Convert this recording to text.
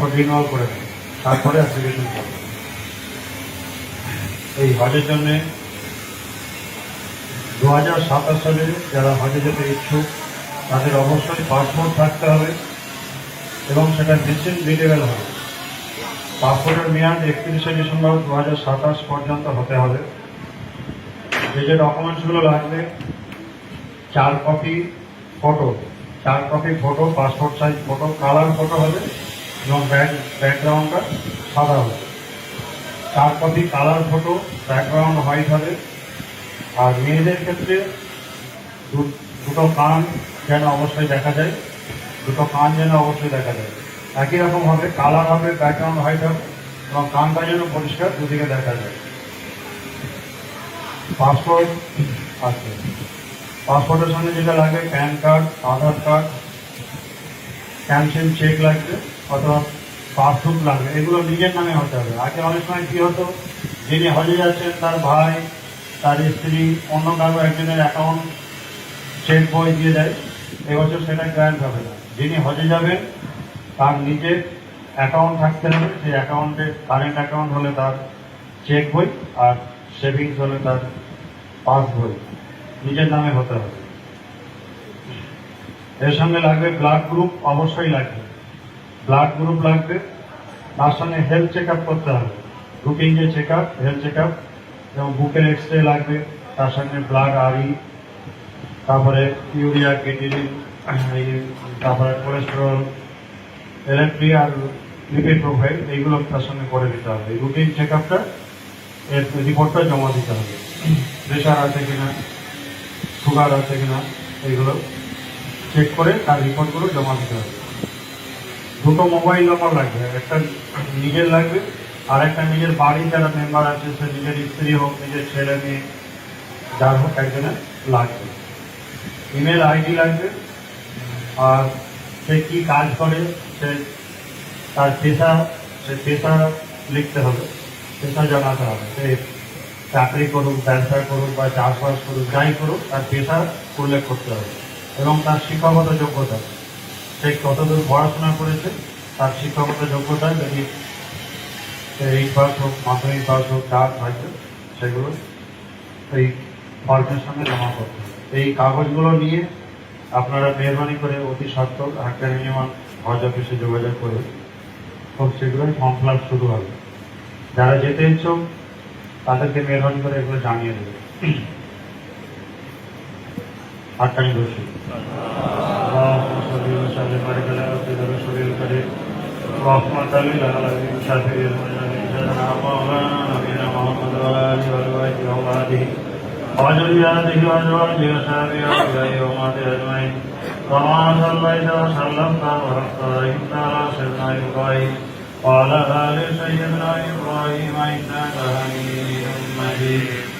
Passport renewal করে নেবে, তারপরে অ্যাপ্লিকেশন করবে। এই হজের জন্যে 2027 সালে যারা হজে যেতে ইচ্ছুক তাদের অবশ্যই পাসপোর্ট থাকতে হবে এবং সেটা রিনিউয়েবল হবে। পাসপোর্টের মেয়াদ 31শে ডিসেম্বর 2027 পর্যন্ত হতে হবে। যে ডকুমেন্টসগুলো লাগবে, 4 copy photo, passport size photo, colour photo হবে এবং ব্যাকগ্রাউন্ডটা সাদা হবে। 4 copy colour photo, background white হবে। আর মেয়েদের ক্ষেত্রে দুটো কান যেন অবশ্যই দেখা যায়, একই রকম হবে, কালার হবে, ব্যাকগ্রাউন্ড হোয়াইট হবে এবং কানটা যেন পরিষ্কার দুদিকে দেখা যায়। পাসপোর্ট আছে, পাসপোর্টের সঙ্গে যেটা লাগবে প্যান কার্ড, আধার কার্ড, ক্যান্সেল চেক লাগবে অথবা পাসবুক লাগবে। এগুলো নিজের নামে হতে হবে। আগে অনেক সময় কী হতো, যিনি হজে যাচ্ছেন তার ভাই, তার স্ত্রী, অন্য কারো একজনের অ্যাকাউন্ট চেক বই দিয়ে দেয়। এবছর সেটা গ্র্যান্ট হবে না। যিনি হজে যাবেন তার নিজের অ্যাকাউন্ট থাকতে হবে। সেই অ্যাকাউন্টে কারেন্ট অ্যাকাউন্ট হলে তার চেক বই আর সেভিংস হলে তার পাস বই নিজের নামে হতে হবে। এর সঙ্গে লাগবে ব্লাড গ্রুপ, অবশ্যই লাগবে ব্লাড গ্রুপ লাগবে। তার সঙ্গে হেলথ চেক আপ করতে হবে, রুটিন যে check up, health check up এবং বুকের এক্সরে লাগবে। তার সঙ্গে ব্লাড আরই, তারপরে ইউরিয়া, ক্রিয়েটিনিন, তারপরে কোলেস্টেরল, এলএফটি আর লিপিড প্রোফাইল, এইগুলো তার সঙ্গে করে দিতে হবে। এই রুটিন চেক আপটা এর রিপোর্টটা জমা দিতে হবে। প্রেশার আছে কিনা, সুগার আছে কিনা, এইগুলো চেক করে তার রিপোর্টগুলো জমা দিতে হবে। 2টো মোবাইল নম্বর লাগবে, একটা নিজের লাগবে আর একটা নিজের বাড়ির যারা মেম্বার আছে, সে নিজের স্ত্রী হোক, নিজের ছেলে মেয়ে যার হোক, একজনের লাগবে। ইমেল আইডি লাগবে। আর সে কী কাজ করে, সে তার পেশা লিখতে হবে, পেশা জানাতে হবে। সে চাকরি করুক, ব্যবসা করুক বা চাষবাস করুক, যাই করুক, তার পেশা উল্লেখ করতে হবে এবং তার শিক্ষাগত যোগ্যতা, সে কতদূর পড়াশোনা করেছে, তার শিক্ষাগত যোগ্যতা যদি 8 পাস হোক, মাধ্যমিক পাস হোক, যা থাকবে সেগুলো এই ফর্মের সঙ্গে জমা করতে হবে। এই কাগজগুলো নিয়ে আপনারা মেহরবানি করে অতি সত্ত্বর একটা মিনিমাম হজ অফিসে যোগাযোগ করে খুব শীঘ্রই ফর্ম ফিল আপ শুরু হবে। যারা যেতে ইচ্ছুক তাদেরকে মেহরবানি করে এগুলো জানিয়ে দেবে। হাততালি বসি। وذرياته وأزواجه وصحبه وأولئك وأمته أجمعين. كما صليت وسلمت وباركت وباركت على سيدنا إبراهيم وعلى آل سيدنا إبراهيم إنك حميد مجيد.